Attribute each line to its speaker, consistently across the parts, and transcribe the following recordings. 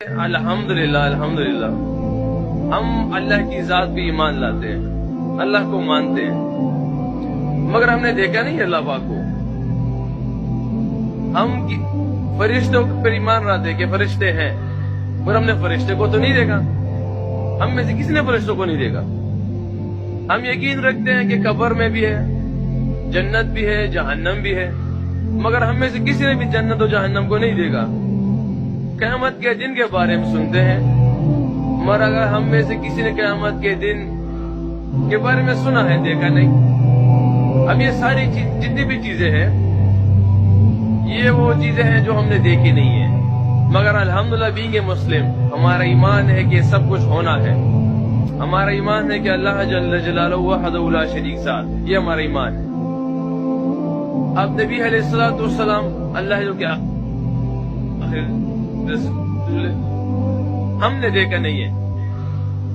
Speaker 1: الحمدللہ الحمدللہ ہم اللہ کی ذات پہ ایمان لاتے ہیں، اللہ کو مانتے ہیں، مگر ہم نے دیکھا نہیں اللہ پاک کو۔ ہم فرشتوں پر ایمان لاتے کہ فرشتے ہیں، پر ہم نے فرشتے کو تو نہیں دیکھا، ہم میں سے کسی نے فرشتوں کو نہیں دیکھا۔ ہم یقین رکھتے ہیں کہ قبر میں بھی ہے، جنت بھی ہے، جہنم بھی ہے، مگر ہم میں سے کسی نے بھی جنت و جہنم کو نہیں دیکھا۔ قیامت کے دن کے بارے میں سنتے ہیں، مگر اگر ہم میں سے کسی نے قیامت کے دن کے بارے میں سنا ہے، دیکھا نہیں۔ اب یہ ساری جتنی بھی چیزیں ہیں، یہ وہ چیزیں ہیں جو ہم نے دیکھی نہیں ہیں، مگر الحمدللہ بینگ اے مسلم ہمارا ایمان ہے کہ سب کچھ ہونا ہے۔ ہمارا ایمان ہے کہ اللہ جل جلالہ وحدہ لا شریک ساتھ، یہ ہمارا ایمان ہے۔ اب نبی علیہ الصلوۃ والسلام اللہ جو کیا ہم نے دیکھا نہیں ہے،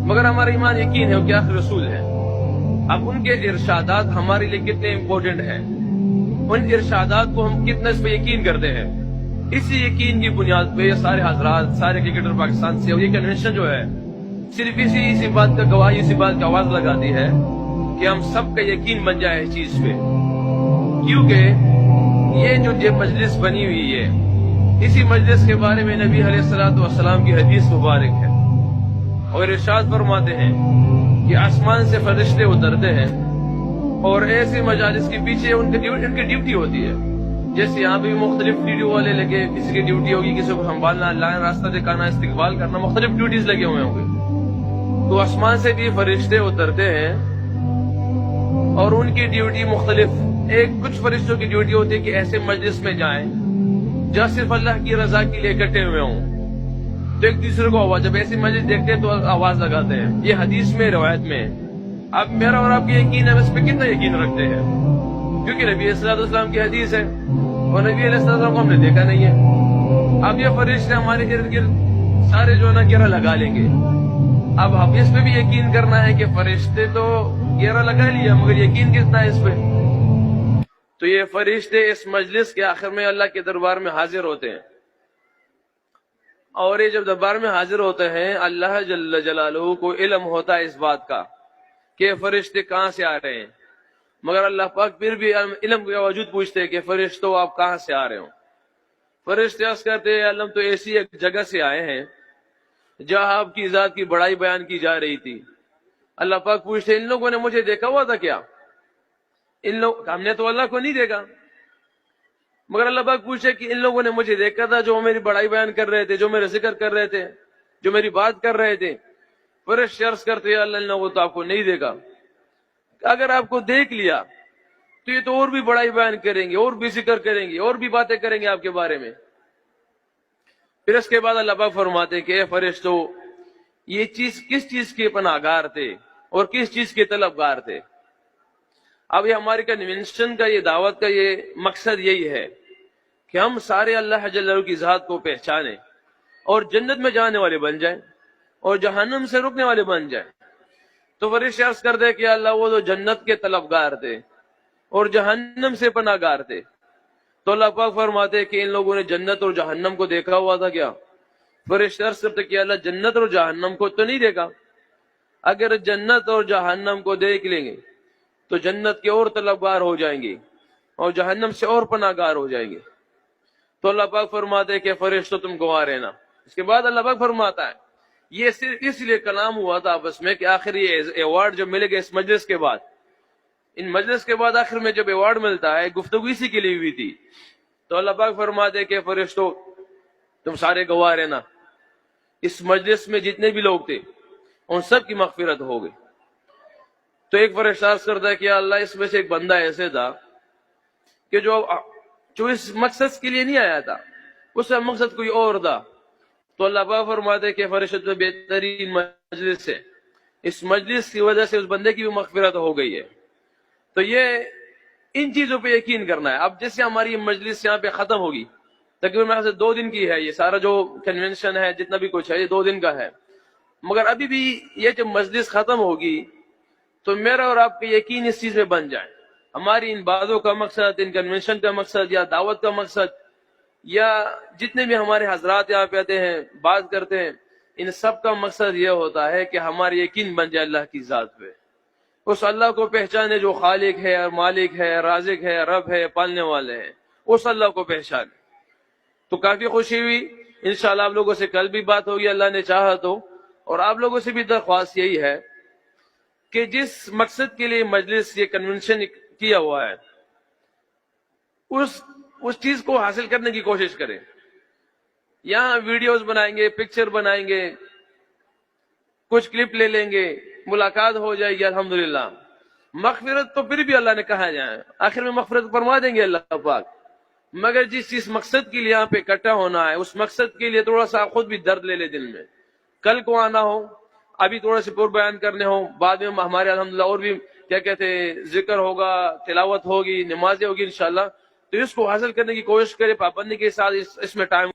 Speaker 1: مگر ہمارا ایمان یقین ہے کہ آخر رسول ہے۔ اب ان کے ارشادات ہمارے لیے کتنے امپورٹنٹ ہیں، ان ارشادات کو ہم کتنا اس پہ یقین کرتے ہیں۔ اسی یقین کی بنیاد پہ یہ سارے حضرات، سارے کرکٹر پاکستان سے، اور یہ کنونشن جو ہے صرف اسی بات کا گواہی، اسی بات کی آواز لگاتی ہے کہ ہم سب کا یقین بن جائے اس چیز پہ، کیونکہ یہ جو مجلس بنی ہوئی ہے، اسی مجلس کے بارے میں نبی علیہ الصلوۃ والسلام کی حدیث مبارک ہے، اور ارشاد فرماتے ہیں کہ آسمان سے فرشتے اترتے ہیں اور ایسے مجالس کے پیچھے ان کی ڈیوٹی ہوتی ہے۔ جیسے یہاں بھی مختلف ڈیوٹی والے لگے، کسی کی ڈیوٹی ہوگی کسی کو سنبھالنا، لائن راستہ دکھانا، استقبال کرنا، مختلف ڈیوٹیز لگے ہوئے ہوں گے۔ تو آسمان سے بھی فرشتے اترتے ہیں اور ان کی ڈیوٹی مختلف، کچھ فرشتوں کی ڈیوٹی ہوتی ہے کہ ایسے مجلس میں جائیں جہاں صرف اللہ کی رضا کے لیے اکٹھے ہوئے ہوں، تو ایک دوسرے کو آواز، جب ایسی مجلس دیکھتے ہیں تو آواز لگاتے ہیں۔ یہ حدیث میں، روایت میں۔ اب میرا اور آپ کی یقین ہے، اس پہ کتنا یقین رکھتے ہیں، کیونکہ نبی علیہ الصلوۃ والسلام کی حدیث ہے اور نبی علیہ الصلوۃ والسلام کو ہم نے دیکھا نہیں ہے۔ اب یہ فرشتے ہمارے ارد گرد سارے جو ہے نا گھیرا لگا لیں گے۔ اب ہم اس پہ بھی یقین کرنا ہے کہ فرشتے تو گھیرا لگا لیا، مگر یقین کتنا ہے اس پہ؟ تو یہ فرشتے اس مجلس کے آخر میں اللہ کے دربار میں حاضر ہوتے ہیں، اور یہ جب دربار میں حاضر ہوتے ہیں، اللہ جل جلالہ کو علم ہوتا ہے اس بات کا کہ فرشتے کہاں سے آ رہے ہیں، مگر اللہ پاک پھر بھی علم کے باوجود پوچھتے ہیں کہ فرشتوں آپ کہاں سے آ رہے ہو؟ فرشتے عرض کرتے ہیں اللہ تو ایسی ایک جگہ سے آئے ہیں جہاں آپ کی ذات کی بڑائی بیان کی جا رہی تھی۔ اللہ پاک پوچھتے ان لوگوں نے مجھے دیکھا ہوا تھا کیا؟ ہم نے تو اللہ کو نہیں دیکھا، مگر اللہ پاک پوچھے کہ ان لوگوں نے مجھے دیکھا تھا جو میری بڑائی بیان کر رہے تھے، جو میرا ذکر کر رہے تھے، جو میری بات کر رہے تھے۔ فرشتے عرض کرتے ہیں اللہ نے وہ تو آپ کو نہیں دیکھا، اگر آپ کو دیکھ لیا تو یہ تو اور بھی بڑائی بیان کریں گے، اور بھی ذکر کریں گے، اور بھی باتیں کریں گے آپ کے بارے میں۔ پھر اس کے بعد اللہ پاک فرماتے ہیں کہ اے فرشتو، یہ چیز کس چیز کے پناہ گار تھے اور کس چیز کے طلبگار تھے؟ اب یہ ہماری کنونشن کا، یہ دعوت کا یہ مقصد یہی ہے کہ ہم سارے اللہ جل جلالہ کی ذات کو پہچانیں اور جنت میں جانے والے بن جائیں اور جہنم سے رکنے والے بن جائیں۔ تو فرشتے عرض کر دے کہ اللہ وہ تو جنت کے طلبگار تھے اور جہنم سے پناہ گار تھے۔ تو اللہ پاک فرماتے کہ ان لوگوں نے جنت اور جہنم کو دیکھا ہوا تھا کیا؟ فرشتے عرض کرتے کہ اللہ جنت اور جہنم کو تو نہیں دیکھا، اگر جنت اور جہنم کو دیکھ لیں گے تو جنت کے اور طلبگار ہو جائیں گے اور جہنم سے اور پناہ گار ہو جائیں گے۔ تو اللہ پاک فرماتے کہ فرشتوں تم گواہ رہنا۔ اس کے بعد اللہ پاک فرماتا ہے یہ صرف اس لیے کلام ہوا تھا آپس میں کہ آخر یہ ایوارڈ جب ملے گا اس مجلس کے بعد، ان مجلس کے بعد آخر میں جب ایوارڈ ملتا ہے، گفتگو اسی کے لیے ہوئی تھی۔ تو اللہ پاک فرماتے کہ فرشتوں تم سارے گواہ رہنا، اس مجلس میں جتنے بھی لوگ تھے ان سب کی مغفرت ہو گئی۔ تو ایک فرشتہ عرض کرتا ہے کہ اللہ اس میں سے ایک بندہ ایسے تھا کہ جو اس مقصد کے لیے نہیں آیا تھا، اس کا مقصد کوئی اور تھا۔ تو اللہ پاک فرماتے کہ فرشتوں بہترین مجلس ہے، اس مجلس کی وجہ سے اس بندے کی بھی مغفرت ہو گئی ہے۔ تو یہ ان چیزوں پہ یقین کرنا ہے۔ اب جیسے ہماری مجلس یہاں پہ ختم ہوگی، تقریباً میرے سے 2 دن کی ہے، یہ سارا جو کنونشن ہے، جتنا بھی کچھ ہے، یہ 2 دن کا ہے، مگر ابھی بھی یہ جب مجلس ختم ہوگی تو میرا اور آپ کا یقین اس چیز میں بن جائے، ہماری ان باتوں کا مقصد، ان کنونشن کا مقصد یا دعوت کا مقصد یا جتنے بھی ہمارے حضرات یہاں پہ آتے ہیں بات کرتے ہیں، ان سب کا مقصد یہ ہوتا ہے کہ ہماری یقین بن جائے اللہ کی ذات پہ، اس اللہ کو پہچانے جو خالق ہے، مالک ہے، رازق ہے، رب ہے، پالنے والے ہیں، اس اللہ کو پہچانے۔ تو کافی خوشی ہوئی، انشاءاللہ آپ لوگوں سے کل بھی بات ہوگی اللہ نے چاہا تو، اور آپ لوگوں سے بھی درخواست یہی ہے کہ جس مقصد کے لیے مجلس یہ کنونشن کیا ہوا ہے اس چیز کو حاصل کرنے کی کوشش کریں۔ یہاں ویڈیوز بنائیں گے، پکچر بنائیں گے، کچھ کلپ لے لیں گے، ملاقات ہو جائے گی الحمدللہ۔ مغفرت تو پھر بھی اللہ نے کہا جائے، آخر میں مغفرت فرما دیں گے اللہ پاک، مگر جس مقصد کے لیے یہاں پہ اکٹھا ہونا ہے اس مقصد کے لیے تھوڑا سا خود بھی درد لے لے دل میں، کل کو آنا ہو، ابھی تھوڑا سے پر بیان کرنے ہوں، بعد میں ہمارے الحمدللہ اور بھی کیا کہتے ہیں ذکر ہوگا، تلاوت ہوگی، نمازیں ہوگی انشاءاللہ، تو اس کو حاصل کرنے کی کوشش کرے پابندی کے ساتھ، اس میں ٹائم